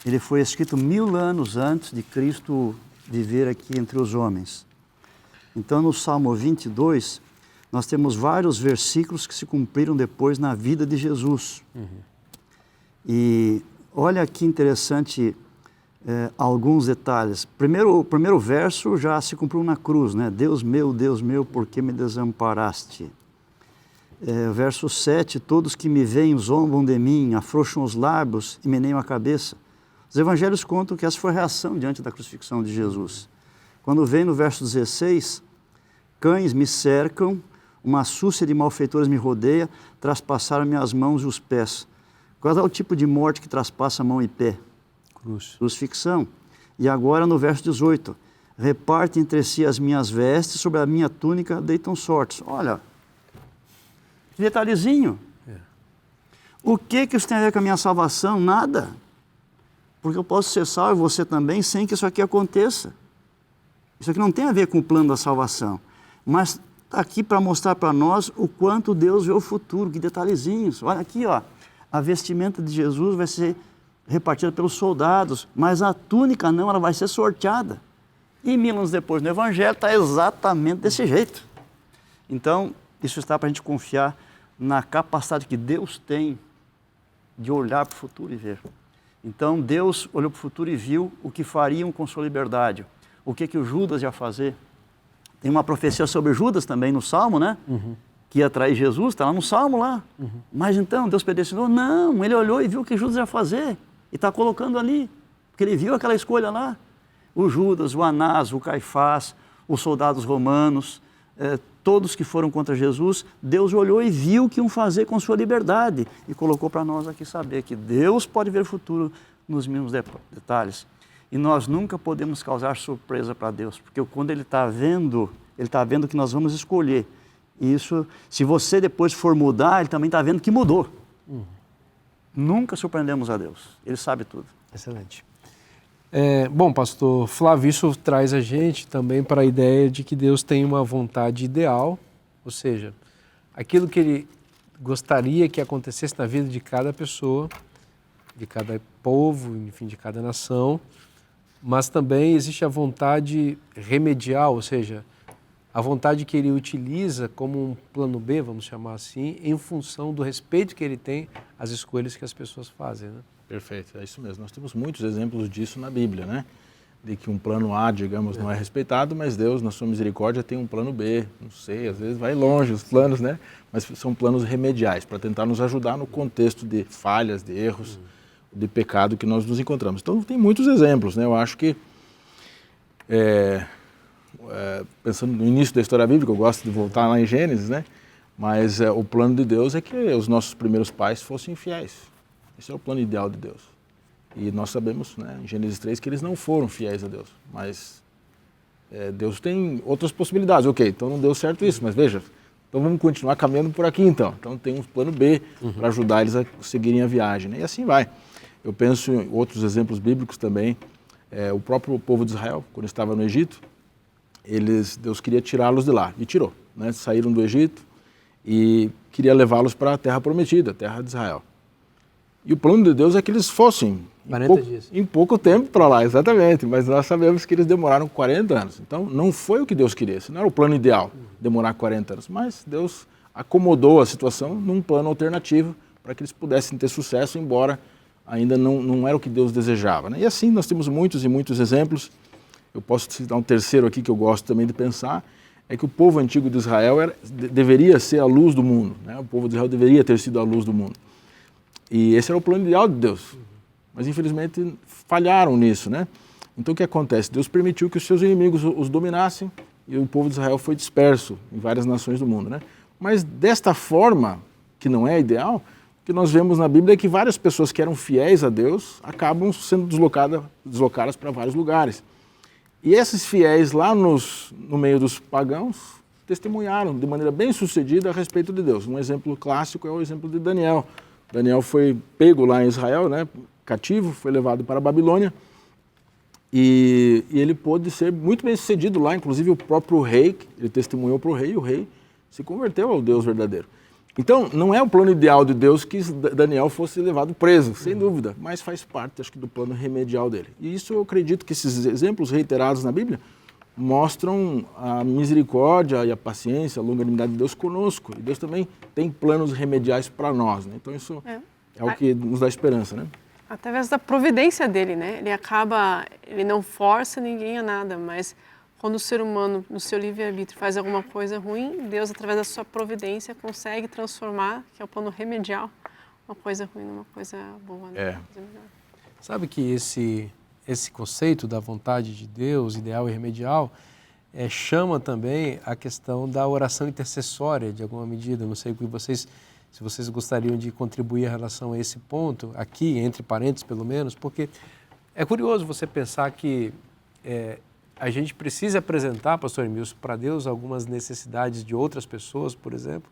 ele foi escrito 1000 anos antes de Cristo viver aqui entre os homens. Então, no Salmo 22, nós temos vários versículos que se cumpriram depois na vida de Jesus. E olha que interessante alguns detalhes. O primeiro verso já se cumpriu na cruz, né? Deus meu, por que me desamparaste? Verso 7, todos que me veem zombam de mim, afrouxam os lábios e meneiam a cabeça. Os evangelhos contam que essa foi a reação diante da crucifixão de Jesus. Quando vem no verso 16, cães me cercam, uma súcia de malfeitores me rodeia, traspassaram minhas mãos e os pés. Qual é o tipo de morte que traspassa mão e pé? Cruz. Crucifixão. E agora no verso 18, reparte entre si as minhas vestes, sobre a minha túnica deitam sortes. Olha, que detalhezinho. O que isso tem a ver com a minha salvação? Nada. Porque eu posso ser salvo, e você também, sem que isso aqui aconteça. Isso aqui não tem a ver com o plano da salvação. Mas está aqui para mostrar para nós o quanto Deus vê o futuro, que detalhezinhos. Olha aqui, ó, a vestimenta de Jesus vai ser repartida pelos soldados, mas a túnica não, ela vai ser sorteada. E 1000 anos depois, no Evangelho, está exatamente desse jeito. Então, isso está para a gente confiar na capacidade que Deus tem de olhar para o futuro e ver. Então, Deus olhou para o futuro e viu o que fariam com sua liberdade. O que o Judas ia fazer. Tem uma profecia sobre Judas também no Salmo, né? que ia trair Jesus, está lá no Salmo lá. Mas então, Deus predestinou? Não, ele olhou e viu o que Judas ia fazer. E está colocando ali, porque ele viu aquela escolha lá. O Judas, o Anás, o Caifás, os soldados romanos, todos que foram contra Jesus, Deus olhou e viu o que iam fazer com sua liberdade. E colocou para nós aqui saber que Deus pode ver o futuro nos mínimos detalhes. E nós nunca podemos causar surpresa para Deus, porque quando Ele está vendo o que nós vamos escolher. E isso, se você depois for mudar, Ele também está vendo que mudou. Nunca surpreendemos a Deus, Ele sabe tudo. Excelente. Bom, pastor Flávio, isso traz a gente também para a ideia de que Deus tem uma vontade ideal, ou seja, aquilo que Ele gostaria que acontecesse na vida de cada pessoa, de cada povo, enfim, de cada nação, mas também existe a vontade remedial, ou seja, a vontade que Ele utiliza como um plano B, vamos chamar assim, em função do respeito que Ele tem às escolhas que as pessoas fazem, né? Perfeito, é isso mesmo. Nós temos muitos exemplos disso na Bíblia, né? De que um plano A, digamos, não é respeitado, mas Deus, na sua misericórdia, tem um plano B. Não sei, às vezes vai longe os planos, né? Mas são planos remediais, para tentar nos ajudar no contexto de falhas, de erros, de pecado que nós nos encontramos. Então, tem muitos exemplos, né? Eu acho que, pensando no início da história bíblica, eu gosto de voltar lá em Gênesis, né? Mas o plano de Deus é que os nossos primeiros pais fossem fiéis. Esse é o plano ideal de Deus. E nós sabemos, né, em Gênesis 3, que eles não foram fiéis a Deus. Mas Deus tem outras possibilidades. Ok, então não deu certo isso, mas veja, então vamos continuar caminhando por aqui então. Então tem um plano B para ajudar eles a seguirem a viagem, né? E assim vai. Eu penso em outros exemplos bíblicos também. O próprio povo de Israel, quando estava no Egito, Deus queria tirá-los de lá. E tirou, né? Saíram do Egito e queria levá-los para a terra prometida, a terra de Israel. E o plano de Deus é que eles fossem em pouco tempo para lá, exatamente. Mas nós sabemos que eles demoraram 40 anos. Então, não foi o que Deus queria. Isso não era o plano ideal, demorar 40 anos. Mas Deus acomodou a situação num plano alternativo para que eles pudessem ter sucesso, embora ainda não era o que Deus desejava, né? E assim nós temos muitos e muitos exemplos. Eu posso citar um terceiro aqui que eu gosto também de pensar, é que o povo antigo de Israel deveria ser a luz do mundo, né? O povo de Israel deveria ter sido a luz do mundo. E esse era o plano ideal de Deus. Mas, infelizmente, falharam nisso, né? Então, o que acontece? Deus permitiu que os seus inimigos os dominassem e o povo de Israel foi disperso em várias nações do mundo, né? Mas, desta forma, que não é ideal, o que nós vemos na Bíblia é que várias pessoas que eram fiéis a Deus acabam sendo deslocadas para vários lugares. E esses fiéis lá no meio dos pagãos testemunharam de maneira bem sucedida a respeito de Deus. Um exemplo clássico é o exemplo de Daniel. Daniel foi pego lá em Israel, né, cativo, foi levado para a Babilônia e ele pôde ser muito bem sucedido lá, inclusive o próprio rei, ele testemunhou para o rei e o rei se converteu ao Deus verdadeiro. Então, não é o plano ideal de Deus que Daniel fosse levado preso, sem dúvida, mas faz parte, acho que, do plano remedial dele. E isso eu acredito que esses exemplos reiterados na Bíblia mostram a misericórdia e a paciência, a longanimidade de Deus conosco. E Deus também tem planos remediais para nós, né? Então isso é o que nos dá esperança, né? Através da providência dele, né? Ele não força ninguém a nada, mas quando o ser humano, no seu livre-arbítrio, faz alguma coisa ruim, Deus, através da sua providência, consegue transformar, que é o plano remedial, uma coisa ruim numa coisa boa, né? Sabe que esse conceito da vontade de Deus, ideal e remedial, chama também a questão da oração intercessória, de alguma medida. Não sei se vocês gostariam de contribuir em relação a esse ponto, aqui, entre parênteses pelo menos, porque é curioso você pensar que a gente precisa apresentar, pastor Emilson, para Deus algumas necessidades de outras pessoas, por exemplo,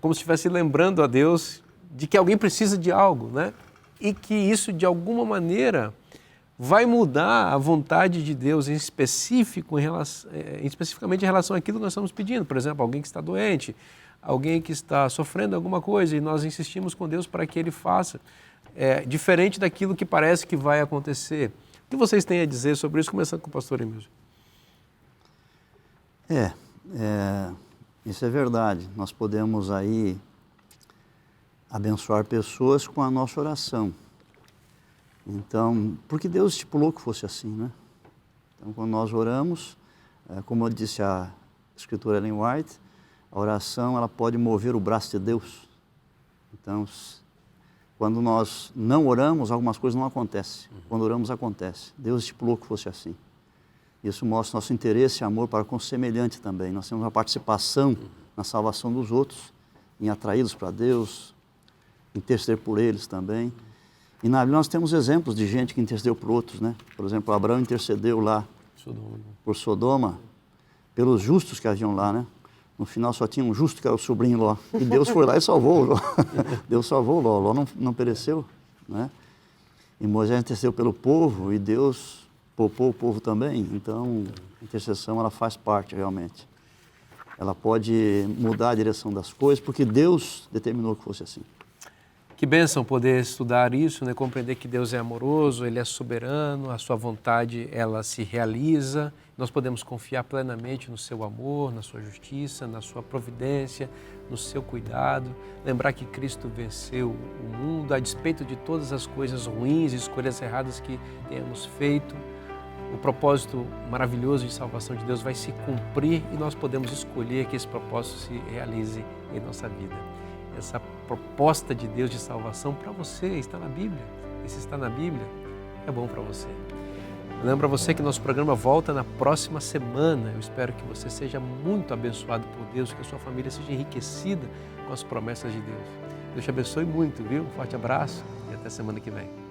como se estivesse lembrando a Deus de que alguém precisa de algo, né? E que isso, de alguma maneira, vai mudar a vontade de Deus em específico, especificamente em relação àquilo que nós estamos pedindo. Por exemplo, alguém que está doente, alguém que está sofrendo alguma coisa e nós insistimos com Deus para que Ele faça, diferente daquilo que parece que vai acontecer. O que vocês têm a dizer sobre isso, começando com o pastor Emilson? Isso é verdade. Nós podemos aí abençoar pessoas com a nossa oração. Então, porque Deus estipulou que fosse assim, né? Então, quando nós oramos, como disse a escritora Ellen White, A oração, ela pode mover o braço de Deus. Então, quando nós não oramos, algumas coisas não acontecem. Quando oramos, acontece. Deus estipulou que fosse assim. Isso mostra nosso interesse e amor para com o semelhante também. Nós temos uma participação na salvação dos outros, em atraí-los para Deus, interceder por eles também. E na Bíblia nós temos exemplos de gente que intercedeu por outros, né? Por exemplo, Abraão intercedeu lá por Sodoma, pelos justos que haviam lá, né? No final só tinha um justo que era o sobrinho Ló. E Deus foi lá e salvou o Ló. Deus salvou o Ló. Ló não pereceu, né? E Moisés intercedeu pelo povo e Deus poupou o povo também. Então, a intercessão, ela faz parte realmente. Ela pode mudar a direção das coisas, porque Deus determinou que fosse assim. Que bênção poder estudar isso, né? Compreender que Deus é amoroso, Ele é soberano, a sua vontade ela se realiza. Nós podemos confiar plenamente no seu amor, na sua justiça, na sua providência, no seu cuidado. Lembrar que Cristo venceu o mundo a despeito de todas as coisas ruins e escolhas erradas que tenhamos feito. O propósito maravilhoso de salvação de Deus vai se cumprir e nós podemos escolher que esse propósito se realize em nossa vida. Essa proposta de Deus de salvação para você está na Bíblia. E se está na Bíblia, é bom para você. Eu lembro a você que nosso programa volta na próxima semana. Eu espero que você seja muito abençoado por Deus, que a sua família seja enriquecida com as promessas de Deus. Deus te abençoe muito, viu? Um forte abraço e até semana que vem.